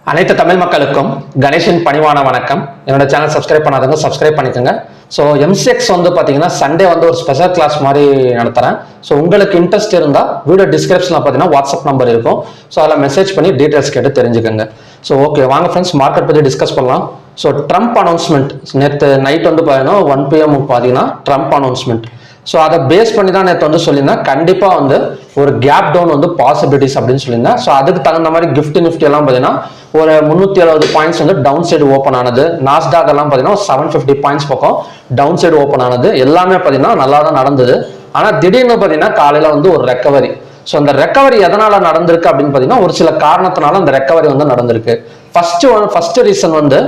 அனைத்து தமிழ் மக்களுக்கும் கணேஷின் பணிவான வணக்கம். என்னோட சேனல் சப்ஸ்கிரைப் பண்ணாதவங்க சப்ஸ்கிரைப் பண்ணிக்கோங்க. ஸோ எம்சிஎக்ஸ் வந்து பார்த்தீங்கன்னா சண்டே வந்து ஒரு ஸ்பெஷல் கிளாஸ் மாதிரி நடத்துகிறேன். ஸோ உங்களுக்கு இன்ட்ரெஸ்ட் இருந்தால் வீடியோ டிஸ்கிரிப்ஷனில் பார்த்தீங்கன்னா வாட்ஸ்அப் நம்பர் இருக்கும். ஸோ அதில் மெசேஜ் பண்ணி டீட்டெயில்ஸ் கேட்டு தெரிஞ்சுக்கோங்க. ஸோ ஓகே, வாங்க ஃப்ரெண்ட்ஸ் மார்க்கெட் பற்றி டிஸ்கஸ் பண்ணலாம். ஸோ ட்ரம்ப் அனௌன்ஸ்மெண்ட் நேற்று நைட் வந்து பார்த்தீங்கன்னா 1 PM பார்த்தீங்கன்னா ட்ரம்ப் அனௌன்ஸ்மெண்ட். ஸோ அதை பேஸ் பண்ணி தான் நேற்று வந்து சொல்லியிருந்தேன், கண்டிப்பாக வந்து ஒரு கேப் டவுன் வந்து பாசிபிலிட்டிஸ் அப்படின்னு சொல்லியிருந்தேன். ஸோ அதுக்கு தகுந்த மாதிரி நிஃப்டி எல்லாம் பார்த்தீங்கன்னா ஒரு 370 பாயிண்ட்ஸ் வந்து டவுன் சைடு ஓப்பன் ஆனது. நாஸ்டாக் எல்லாம் பார்த்தீங்கன்னா 750 பாயிண்ட்ஸ் பக்கம் டவுன் சைடு ஓப்பன் ஆனது. எல்லாமே பார்த்தீங்கன்னா நல்லா தான் நடந்தது. ஆனால் திடீர்னு பார்த்தீங்கன்னா காலையில் வந்து ஒரு ரெக்கவரி. ஸோ அந்த ரெக்கவரி எதனால நடந்திருக்கு அப்படின்னு பார்த்தீங்கன்னா ஒரு சில காரணத்தினால அந்த ரெக்கவரி வந்து நடந்திருக்கு. ஃபர்ஸ்ட் ரீசன் வந்து,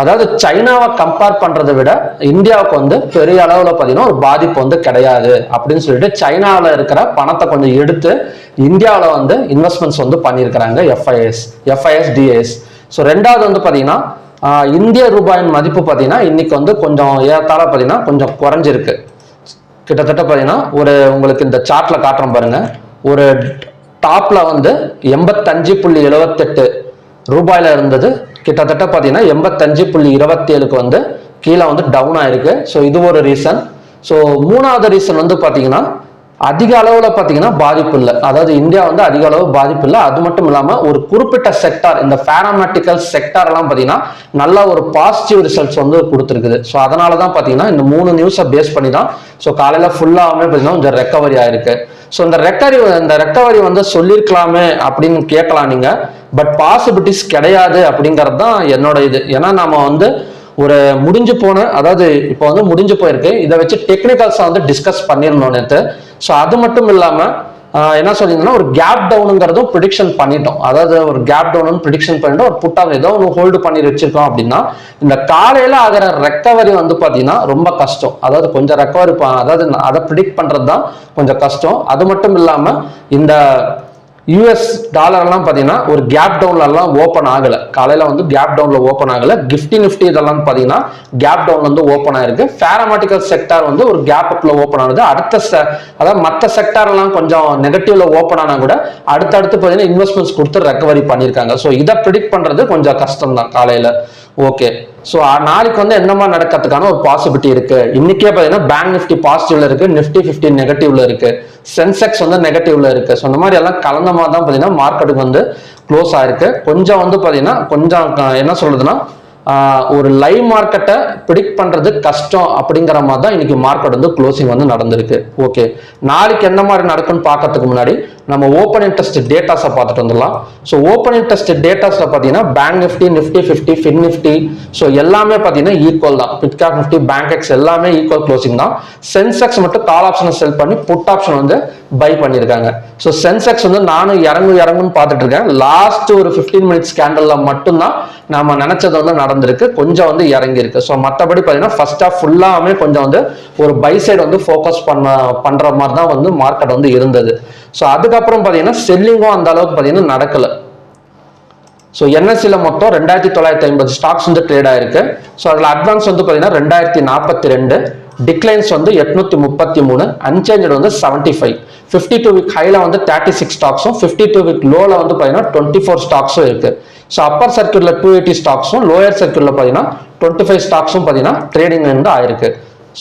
அதாவது சைனாவை கம்பேர் பண்றதை விட இந்தியாவுக்கு வந்து பெரிய அளவுல பார்த்தீங்கன்னா ஒரு பாதிப்பு வந்து கிடையாது அப்படின்னு சொல்லிட்டு சைனாவில் இருக்கிற பணத்தை கொஞ்சம் எடுத்து இந்தியாவில் வந்து இன்வெஸ்ட்மெண்ட்ஸ் வந்து பண்ணியிருக்கிறாங்க எஃப்ஐஎஸ் டிஏஎஸ். ஸோ ரெண்டாவது வந்து பார்த்தீங்கன்னா இந்திய ரூபாயின் மதிப்பு பார்த்தீங்கன்னா இன்னைக்கு வந்து கொஞ்சம் ஏறத்தாழ பார்த்தீங்கன்னா கொஞ்சம் குறைஞ்சிருக்கு. கிட்டத்தட்ட பார்த்தீங்கன்னா ஒரு உங்களுக்கு இந்த சார்ட்ல காட்டுறோம் பாருங்க, ஒரு டாப்ல வந்து 85.78 ரூபாயில இருந்தது, கிட்டத்தட்ட பார்த்தீங்கன்னா 85.27க்கு வந்து கீழே வந்து டவுன் ஆயிருக்கு. ஸோ இது ஒரு ரீசன். ஸோ மூணாவது ரீசன் வந்து பார்த்தீங்கன்னா அதிக அளவில் பார்த்தீங்கன்னா பாதிப்பு இல்லை, அதாவது இந்தியா வந்து அதிக அளவு பாதிப்பு இல்லை. அது மட்டும் இல்லாமல் ஒரு குறிப்பிட்ட செக்டார், இந்த பேராமெட்டிக்கல் செக்டார் எல்லாம் பார்த்தீங்கன்னா நல்ல ஒரு பாசிட்டிவ் ரிசல்ட்ஸ் வந்து கொடுத்துருக்குது. ஸோ அதனால தான் பார்த்தீங்கன்னா இந்த 3 நியூஸை பேஸ் பண்ணி தான் ஸோ காலையில் ஃபுல்லாகவே பார்த்தீங்கன்னா கொஞ்சம் ரெக்கவரி ஆயிருக்கு. ஸோ இந்த ரெக்கவரி வந்து சொல்லியிருக்கலாமே அப்படின்னு கேட்கலாம் நீங்க, பட் பாசிபிலிட்டிஸ் கிடையாது அப்படிங்கிறது தான் என்னோட இது. ஏன்னா நம்ம வந்து ஒரு முடிஞ்சு போன, அதாவது இப்போ வந்து முடிஞ்சு போயிருக்கு, இதை வச்சு டெக்னிக்கல்ஸை வந்து டிஸ்கஸ் பண்ணிருந்தோம் நேற்று. ஸோ அது மட்டும் இல்லாம என்ன சொல்லியிருந்தோம்னா ஒரு கேப் டவுனுங்கிறதும் ப்ரிடிக்ஷன் பண்ணிட்டோம். அதாவது ஒரு கேப் டவுன் ப்ரிடிக்ஷன் பண்ணிட்டோம், ஒரு புட்டாக ஏதோ ஒன்று ஹோல்டு பண்ணி வச்சிருக்கோம் அப்படின்னா இந்த காலையில ஆகிற ரெக்கவரி வந்து பார்த்தீங்கன்னா ரொம்ப கஷ்டம். அதாவது கொஞ்சம் ரெக்கவரி, அதாவது அதை ப்ரிடிக்ட் பண்றது தான் கொஞ்சம் கஷ்டம். அது மட்டும் இல்லாமல் இந்த யூஎஸ் டாலர் எல்லாம் பார்த்தீங்கன்னா ஒரு கேப் டவுன்ல எல்லாம் ஓப்பன் ஆகலை. காலையில வந்து கேப் டவுன்ல ஓப்பன் ஆகலை. நிஃப்டி இதெல்லாம் பார்த்தீங்கன்னா கேப் டவுன் வந்து ஓப்பன் ஆயிருக்கு. பேராமெட்டிக்கல் செக்டார் வந்து ஒரு கேப்புக்குள்ள ஓப்பன் ஆனது. அதாவது மற்ற செக்டார் எல்லாம் கொஞ்சம் நெகட்டிவ்ல ஓப்பன் ஆனா கூட அடுத்தடுத்து பார்த்தீங்கன்னா இன்வெஸ்ட்மெண்ட்ஸ் கொடுத்து ரெக்கவரி பண்ணியிருக்காங்க. ஸோ இதை ப்ரிடிக்ட் பண்றது கொஞ்சம் கஷ்டம் தான் காலையில. ஓகே, ஸோ நாளைக்கு வந்து என்ன மாதிரி நடக்கிறதுக்கான ஒரு பாசிபிலிட்டி இருக்கு. இன்னைக்கே பார்த்தீங்கன்னா பேங்க் நிஃப்டி பாசிட்டிவ்ல இருக்கு, நிஃப்டி 50 நெகட்டிவ்ல இருக்கு, சென்செக்ஸ் வந்து நெகட்டிவ்ல இருக்கு. ஸோ இந்த மாதிரி எல்லாம் கலந்த மாதிரி தான் பார்த்தீங்கன்னா மார்க்கெட்டுக்கு வந்து க்ளோஸ் ஆயிருக்கு. கொஞ்சம் வந்து பார்த்தீங்கன்னா கொஞ்சம் என்ன சொல்றதுன்னா ஒரு லைவ் மார்க்கெட்டை ப்ரிடிக்ட் பண்றது கஷ்டம் அப்படிங்கிற மாதிரி தான் இன்னைக்கு மார்க்கெட் வந்து க்ளோசிங் வந்து நடந்திருக்கு. ஓகே, நாளைக்கு என்ன மாதிரி நடக்குன்னு பார்க்கறதுக்கு முன்னாடி நம்ம ஓப்பன் இன்ட்ரெஸ்ட் டேட்டாஸை பார்த்துட்டு வந்துடலாம். ஸோ ஓப்பன் இன்ட்ரெஸ்ட் டேட்டாஸில் பார்த்தீங்கன்னா bank Nifty, Nifty 50, fin Nifty so எல்லாமே பார்த்தீங்கன்னா ஈக்குவல் தான். பிட்காப் நிஃப்டி, பேங்க் எக்ஸ் எல்லாமே ஈக்குவல் க்ளோசிங் தான். சென்செக்ஸ் மட்டும் கால் ஆப்ஷனை செல் பண்ணி புட் ஆப்ஷன் வந்து பை பண்ணியிருக்காங்க. ஸோ சென்செக்ஸ் வந்து நானும் இறங்குன்னு பார்த்துட்டு இருக்கேன். லாஸ்ட் ஒரு 15 மினிட்ஸ் கேண்டல்ல மட்டும்தான் நாம நினைச்சது வந்து நடந்திருக்கு, கொஞ்சம் வந்து இறங்கி இருக்கு. ஸோ மற்றபடி பார்த்தீங்கன்னா ஃபர்ஸ்ட் ஆஃப் ஃபுல்லாமே கொஞ்சம் வந்து ஒரு பை சைடு வந்து ஃபோக்கஸ் பண்ற மாதிரி தான் வந்து மார்க்கெட் வந்து இருந்தது. ஸோ அதுக்கப்புறம் பார்த்தீங்கன்னா செல்லிங்கும் அந்த அளவுக்கு பார்த்தீங்கன்னா நடக்கல. ஸோ என்எஸ்சியில் மொத்தம் 2950 ஸ்டாக்ஸ் வந்து ட்ரேட் ஆயிருக்கு. ஸோ அதில் அட்வான்ஸ் வந்து பார்த்தீங்கன்னா 2042, டிக்ளைன்ஸ் வந்து 833, அன்சேஞ்ச் வந்து 75. 52 வீக் ஹைல வந்து 36 ஸ்டாக்ஸும் 52 வீக் லோல வந்து பார்த்தீங்கன்னா 24 ஸ்டாக்ஸும் இருக்கு. ஸோ அப்பர் சர்க்கியூட்ல 280 ஸ்டாக்ஸும் லோயர் சர்க்கியூட்ல பார்த்தீங்கன்னா 25 ஸ்டாக்ஸும் பார்த்தீங்கன்னா ட்ரேடிங் வந்து ஆயிருக்கு.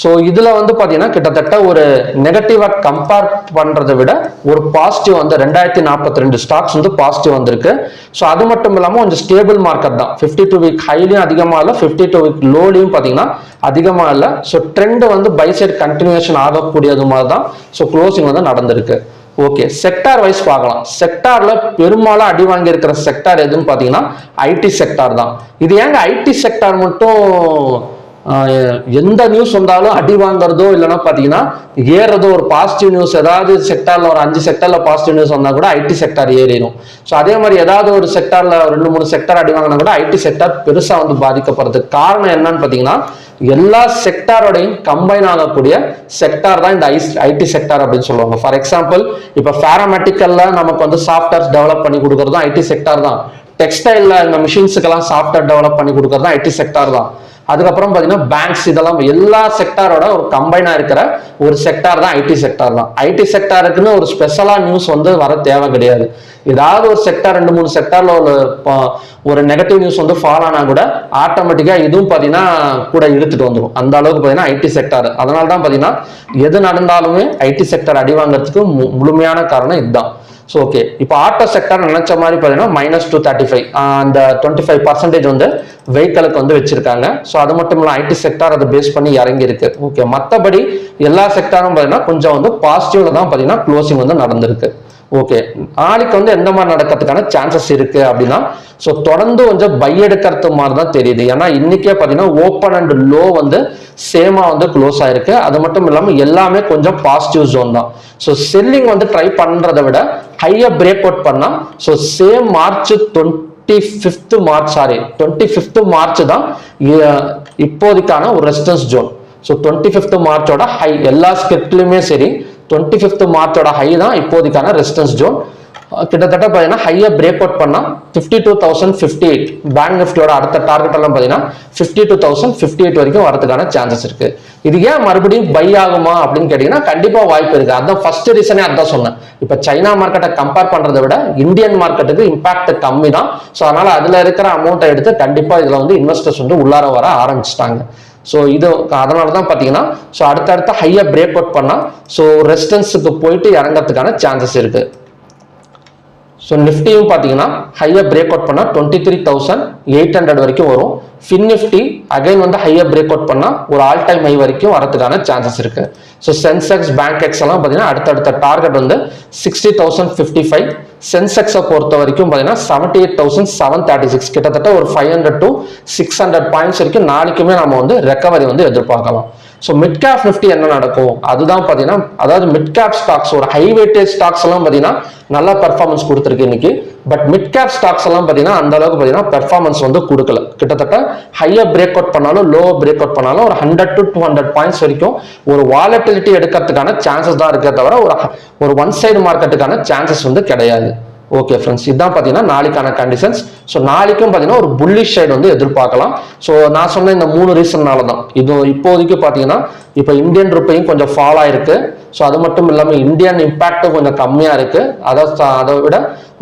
ஸோ இதுல வந்து பார்த்தீங்கன்னா கிட்டத்தட்ட ஒரு நெகட்டிவா கம்பேர் பண்றதை விட ஒரு பாசிட்டிவ் வந்து 2042 ஸ்டாக்ஸ் வந்து பாசிட்டிவ் வந்திருக்கு. ஸோ அது மட்டும் இல்லாமல் கொஞ்சம் ஸ்டேபிள் மார்க்கெட் தான். 52 வீக் ஹைலையும் அதிகமாக இல்லை, 52 வீக் லோலையும் பார்த்தீங்கன்னா அதிகமாக இல்லை. ஸோ ட்ரெண்ட் வந்து பை சைடு கண்டினியூஷன் ஆகக்கூடியது மாதிரி தான் ஸோ க்ளோசிங் வந்து நடந்திருக்கு. ஓகே, செக்டார் வைஸ் பார்க்கலாம். செக்டார்ல பெரும்பாலும் அடி வாங்கி இருக்கிற செக்டார் எதுன்னு பார்த்தீங்கன்னா ஐடி செக்டார் தான். இது ஏங்க ஐடி செக்டார் மட்டும் எந்த நியூஸ் வந்தாலும் அடி வாங்குறதோ இல்லைன்னா பார்த்தீங்கன்னா ஏறதோ, ஒரு பாசிட்டிவ் நியூஸ் ஏதாவது செக்டார்ல ஒரு 5 செக்டார்ல பாசிட்டிவ் நியூஸ் வந்தா கூட ஐடி செக்டார் ஏறிடும். ஸோ அதே மாதிரி ஏதாவது ஒரு செக்டார்ல 2-3 செக்டார் அடி வாங்கினா கூட ஐடி செக்டார் பெருசா வந்து பாதிக்கப்படுறதுக்கு காரணம் என்னன்னு பார்த்தீங்கன்னா எல்லா செக்டாரோடையும் கம்பைன் ஆகக்கூடிய செக்டார் தான் இந்த ஐடி செக்டார் அப்படின்னு சொல்லுவாங்க. ஃபார் எக்ஸாம்பிள் இப்போ பேராமெட்டிக்கல்ல நமக்கு வந்து சாஃப்ட்வேர்ஸ் டெவலப் பண்ணி கொடுக்கறதும் ஐடி செக்டார் தான். டெக்ஸ்டைல்ல இந்த மிஷின்ஸுக்கெல்லாம் சாஃப்ட்வேர் டெவலப் பண்ணி கொடுக்கறது ஐடி செக்டார் தான். அதுக்கப்புறம் பார்த்தீங்கன்னா பேங்க்ஸ், இதெல்லாம் எல்லா செக்டாரோட ஒரு கம்பைனாக இருக்கிற ஒரு செக்டார் தான் ஐடி செக்டார் தான். ஐடி செக்டாருக்குன்னு ஒரு ஸ்பெஷலாக நியூஸ் வந்து வர தேவை கிடையாது. ஏதாவது ஒரு செக்டார் 2-3 செக்டார்ல ஒரு நெகட்டிவ் நியூஸ் வந்து ஃபாலோ ஆனா கூட ஆட்டோமேட்டிக்கா இதுவும் பார்த்தீங்கன்னா கூட இழுத்துட்டு வந்துடும். அந்த அளவுக்கு பார்த்தீங்கன்னா ஐடி செக்டார். அதனால தான் பார்த்தீங்கன்னா எது நடந்தாலுமே ஐடி செக்டார் அடி வாங்குறதுக்கு முழுமையான காரணம் இதுதான். ஸோ ஓகே, இப்போ ஆட்டோ செக்டர் நினைச்ச மாதிரி பார்த்தீங்கன்னா -235 அந்த 25% வந்து வெஹிக்கலுக்கு வந்து வச்சிருக்காங்க. ஸோ அது மட்டும் இல்லை ஐடி செக்டார் அதை பேஸ் பண்ணி இறங்கி இருக்கு. ஓகே, மற்றபடி எல்லா செக்டாரும் பார்த்தீங்கன்னா கொஞ்சம் வந்து பாசிட்டிவ்ல தான் பார்த்தீங்கன்னா க்ளோசிங் வந்து நடந்திருக்கு. ஓகே, நாளைக்கு வந்து எந்த மாதிரி நடக்கிறதுக்கான சான்சஸ் இருக்கு அப்படின்னா, ஸோ தொடர்ந்து கொஞ்சம் பை எடுக்கிறது மாதிரி தான் தெரியுது. ஏன்னா இன்னைக்கே பார்த்தீங்கன்னா ஓப்பன் அண்ட் லோ வந்து சேமா வந்து க்ளோஸ் ஆயிருக்கு. அது மட்டும் இல்லாமல் எல்லாமே கொஞ்சம் பாசிட்டிவ் ஜோன் தான். ஸோ செல்லிங் வந்து ட்ரை பண்றதை விட ஹையா பிரேக் அவுட் பண்ணா, so same March 25th March தான் இப்போதைக்கான ஒரு ரெசிஸ்டன்ஸ் ஜோன். ஸோ 25th மார்ச்சோட ஹை எல்லா ஸ்கிரிப்ட்லயுமே சரி 25th மார்ச்சோட ஹை தான் இப்போதைக்கான ரெசிஸ்டன்ஸ் ஜோன். கிட்டத்தட்ட பார்த்தீங்கன்னா ஹையா பிரேக் அவுட் பண்ணா 52,058 பேங்க் நிஃப்டியோட அடுத்த டார்கெட் எல்லாம் பார்த்தீங்கன்னா 52,058 வரைக்கும் வரதுக்கான சான்சஸ் இருக்கு. இது ஏன் மறுபடியும் பை ஆகுமா அப்படின்னு கேட்டீங்கன்னா கண்டிப்பா வாய்ப்பு இருக்கு. அதான் ஃபர்ஸ்ட் ரீசனே அதான் சொன்னேன். இப்ப சைனா மார்க்கெட்டை கம்பேர் பண்றதை விட இந்தியன் மார்க்கெட்டுக்கு இம்பாக்ட் கம்மி தான். ஸோ அதனால அதுல இருக்கிற அமௌண்ட்டை எடுத்து கண்டிப்பா இதுல வந்து இன்வெஸ்டர்ஸ் வந்து உள்ளார வர ஆரம்பிச்சிட்டாங்க. ஸோ இது அதனால தான் பார்த்தீங்கன்னா ஸோ அடுத்தடுத்த ஹையாக பிரேக் அவுட் பண்ணால் ஸோ ரெசிஸ்டன்ஸுக்கு போயிட்டு இறங்கிறதுக்கான சான்சஸ் இருக்கு. ஸோ நிஃப்டியும் பார்த்தீங்கன்னா ஹையாக பிரேக் அவுட் பண்ணால் 23,800 வரைக்கும் வரும். ஃபின் நிஃப்டி அகைன் வந்து ஹையாக பிரேக் அவுட் பண்ணால் ஒரு ஆல் டைம் ஹை வரைக்கும் வரதுக்கான சான்சஸ் இருக்கு. ஸோ சென்செக்ஸ் பேங்க் எக்ஸ் எல்லாம் பார்த்தீங்கன்னா அடுத்தடுத்த டார்கெட் வந்து 60,055. சென்செக்ஸை பொறுத்த வரைக்கும் பார்த்தீங்கன்னா 78,736 கிட்டத்தட்ட ஒரு 500 to 600 பாயிண்ட்ஸ் வரைக்கும் நாளைக்குமே நம்ம வந்து ரெக்கவரி வந்து எதிர்பார்க்கலாம். ஸோ மிட் கேப் நிஃப்டி என்ன நடக்கும் அதுதான் பார்த்தீங்கன்னா, அதாவது மிட் கேப் ஸ்டாக்ஸ் ஒரு ஹை வெயிட்டேஜ் ஸ்டாக்ஸ் எல்லாம் பார்த்தீங்கன்னா நல்லா பெர்ஃபார்மன்ஸ் கொடுத்துருக்கு இன்னைக்கு. பட் மிட் கேப் ஸ்டாக்ஸ் எல்லாம் பார்த்தீங்கன்னா அந்த அளவுக்கு பார்த்தீங்கன்னா பெர்ஃபார்மன்ஸ் வந்து கொடுக்கல. கிட்டத்தட்ட ஹையா பிரேக் அவுட் பண்ணாலும் லோ பிரேக் அவுட் பண்ணாலும் ஒரு 100 to 200 பாயிண்ட்ஸ் வரைக்கும் ஒரு வாலட்டிலிட்டி எடுக்கிறதுக்கான சான்சஸ் தான் இருக்கே தவிர ஒரு ஒன் சைடு மார்க்கெட்டுக்கான சான்சஸ் வந்து கிடையாது. ஓகே ஃப்ரெண்ட்ஸ், இதுதான் பார்த்தீங்கன்னா நாளைக்கான கண்டிஷன்ஸ். ஸோ நாளைக்கும் பார்த்தீங்கன்னா ஒரு புல்லிஷ் சைடு வந்து எதிர்பார்க்கலாம். ஸோ நான் சொன்ன இந்த 3 ரீசன்னால தான் இது இப்போதைக்கு பார்த்தீங்கன்னா இப்போ இந்தியன் ரூபாயும் கொஞ்சம் ஃபால் ஆயிருக்கு. ஸோ அது மட்டும் இல்லாமல் இந்தியன் இம்பாக்டும் கொஞ்சம் கம்மியாக இருக்கு. அதை விட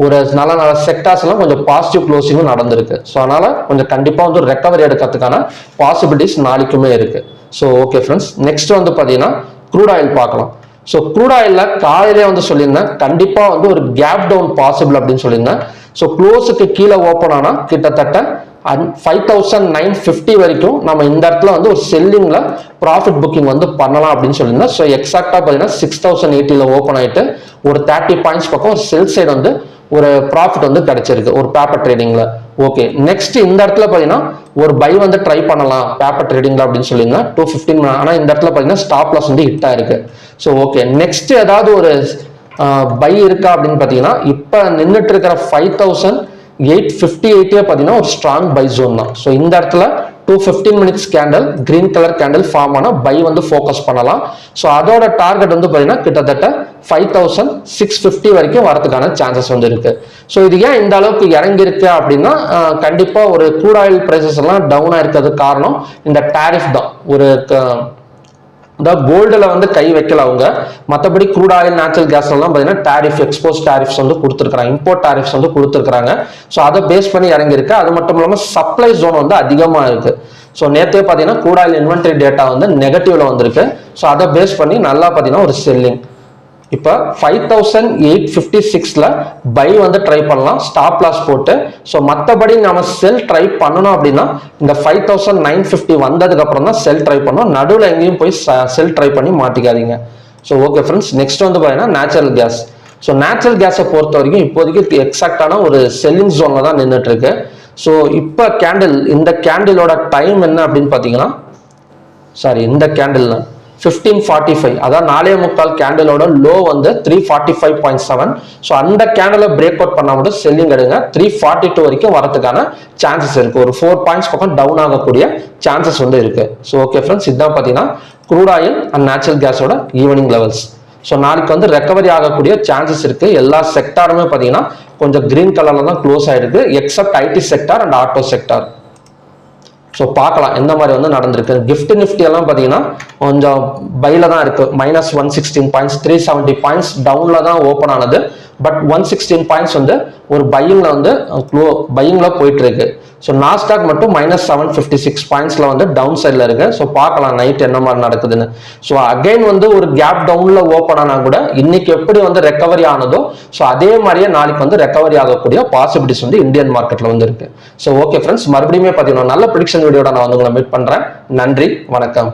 ஒரு நல்ல செக்டார்ஸ் எல்லாம் கொஞ்சம் பாசிட்டிவ் க்ளோசிங்கும் நடந்திருக்கு. ஸோ அதனால கொஞ்சம் கண்டிப்பாக வந்து ரெக்கவரி எடுக்கிறதுக்கான பாசிபிலிட்டிஸ் நாளைக்குமே இருக்கு. ஸோ ஓகே ஃப்ரெண்ட்ஸ், நெக்ஸ்ட் வந்து பார்த்தீங்கன்னா க்ரூட் ஆயில் பார்க்கலாம். ஸோ க்ரூட் ஆயில்ல காலையிலே வந்து சொல்லியிருந்தேன் கண்டிப்பா வந்து ஒரு கேப் டவுன் பாசிபிள் அப்படின்னு சொல்லியிருந்தேன். ஸோ க்ளோஸுக்கு கீழே ஓப்பன் ஆனா கிட்டத்தட்ட 5,950 வரைக்கும் நம்ம இந்த இடத்துல வந்து ஒரு செல்லிங்ல ப்ராஃபிட் புக்கிங் வந்து பண்ணலாம் அப்படின்னு சொல்லியிருந்தேன். ஸோ எக்ஸாக்டா பார்த்தீங்கன்னா 6,080 ஓப்பன் ஆயிட்டு ஒரு 30 பாயிண்ட்ஸ் பக்கம் ஒரு செல் சைடு வந்து ஒரு ப்ராஃபிட் வந்து கிடைச்சிருக்கு ஒரு பேப்பர் ட்ரேடிங்ல. ஓகே, நெக்ஸ்ட் இந்த இடத்துல பார்த்தீங்கன்னா ஒரு பை வந்து ட்ரை பண்ணலாம் பேப்பர் ட்ரேடிங்ல அப்படின்னு சொல்லியிருந்தேன் 215. ஆனால் இந்த இடத்துல பார்த்தீங்கன்னா ஸ்டாப் லாஸ் வந்து ஹிட் ஆயிருக்கு. ஸோ ஓகே, நெக்ஸ்ட் ஏதாவது ஒரு பை இருக்கா அப்படின்னு பார்த்தீங்கன்னா இப்போ நின்றுட்டு இருக்கிற 5,858 பார்த்தீங்கன்னா ஒரு ஸ்ட்ராங் பை ஜோன் தான். ஸோ இந்த இடத்துல 215 minutes candle green colour candle form ஆனா பை வந்து ஃபோக்கஸ் பண்ணலாம். ஸோ அதோட டார்கெட் வந்து பார்த்தீங்கன்னா கிட்டத்தட்ட 5,650 வரைக்கும் வரதுக்கான சான்சஸ் வந்து இருக்கு. ஸோ இது ஏன் இந்த அளவுக்கு இறங்கி இருக்கு அப்படின்னா கண்டிப்பா ஒரு க்ரூட் ஆயில் பிரைசஸ் எல்லாம் டவுன் ஆயிருக்கிறதுக்கு காரணம் இந்த டாரிஃப் தான். ஒரு கோல்டுல வந்து கை வைக்கல அவங்க, மற்றபடி க்ரூட் ஆயில் நேச்சுரல் கேஸ் எல்லாம் பார்த்தீங்கன்னா டாரிஃப் எக்ஸ்போஸ் டாரிஃப்ஸ் வந்து கொடுத்துருக்காங்க, இம்போர்ட் டாரிஃப்ஸ் வந்து கொடுத்துருக்காங்க. ஸோ அதை பேஸ் பண்ணி இறங்கியிருக்கு. அது மட்டும் இல்லாமல் சப்ளை ஜோன் வந்து அதிகமாக இருக்கு. ஸோ நேற்றே பார்த்தீங்கன்னா க்ரூட் ஆயில் இன்வென்டரி டேட்டா வந்து நெகட்டிவ்ல வந்திருக்கு. ஸோ அதை பேஸ் பண்ணி நல்லா பார்த்தீங்கன்னா ஒரு செல்லிங். இப்போ 5,856ல பை வந்து ட்ரை பண்ணலாம் ஸ்டாப் லாஸ் போட்டு. ஸோ மற்றபடி நம்ம செல் ட்ரை பண்ணணும் அப்படின்னா இந்த 5,950 வந்ததுக்கு அப்புறம் தான் செல் ட்ரை பண்ணணும். நடுவில் எங்கேயும் போய் செல் ட்ரை பண்ணி மாட்டிக்காதீங்க. ஸோ ஓகே ஃப்ரெண்ட்ஸ், நெக்ஸ்ட் வந்து பார்த்தீங்கன்னா நேச்சுரல் கேஸ். ஸோ நேச்சுரல் கேஸை பொறுத்த வரைக்கும் இப்போதைக்கு எக்ஸாக்டான ஒரு செல்லிங் ஜோன்ல தான் நின்றுட்டு இருக்கு. ஸோ இப்போ இந்த கேண்டிலோட டைம் என்ன அப்படின்னு பார்த்தீங்கன்னா இந்த கேண்டில் 15:45, அதாவது 4.25 கேண்டிலோட லோ வந்து 345.7. ஸோ அந்த கேண்டில பிரேக் அவுட் பண்ண மட்டும் செல்லிங் எடுங்க. 342 வரைக்கும் வரதுக்கான சான்சஸ் இருக்கு. ஒரு 4 பாயிண்ட்ஸ் பக்கம் டவுன் ஆகக்கூடிய சான்சஸ் வந்து இருக்கு. ஸோ ஓகே ஃப்ரெண்ட்ஸ், இதுதான் பார்த்தீங்கன்னா க்ரூட் ஆயில் அண்ட் நேச்சுரல் கேஸோட ஈவினிங் லெவல்ஸ். ஸோ நாளைக்கு வந்து ரெக்கவரி ஆகக்கூடிய சான்சஸ் இருக்கு. எல்லா செக்டாருமே பார்த்தீங்கன்னா கொஞ்சம் கிரீன் கலர்ல தான் க்ளோஸ் ஆயிருக்கு accept IT sector and auto sector. So பார்க்கலாம் எந்த மாதிரி வந்து நடந்திருக்கு. கிஃப்ட் நிஃப்டி எல்லாம் பார்த்தீங்கன்னா கொஞ்சம் பைல தான் இருக்கு. -116 பாயிண்ட்ஸ், 370 பாயிண்ட்ஸ் டவுன்ல தான் ஓப்பன் ஆனது. பட் 116 பாயிண்ட்ஸ் வந்து ஒரு பையிங்ல போயிட்டு இருக்கு. ஸோ நாஸ்டாக் மட்டும் -756 பாயிண்ட்ஸ்ல வந்து டவுன் சைட்ல இருக்கு. ஸோ பார்க்கலாம் நைட் என்ன மாதிரி நடக்குதுன்னு. ஸோ அகைன் வந்து ஒரு கேப் டவுன்ல ஓப்பன் ஆனா கூட இன்னைக்கு எப்படி வந்து ரெக்கவரி ஆனதோ ஸோ அதே மாதிரியே நாளைக்கு வந்து ரெக்கவரி ஆகக்கூடிய பாசிபிலிட்டிஸ் வந்து இந்தியன் மார்க்கெட்ல வந்து இருக்கு. ஸோ ஓகே ஃப்ரெண்ட்ஸ், மறுபடியும் பார்த்தீங்கன்னா நல்ல ப்ரிடிக்ஷன் வீடியோட நான் வந்து உங்களை மீட் பண்றேன். நன்றி, வணக்கம்.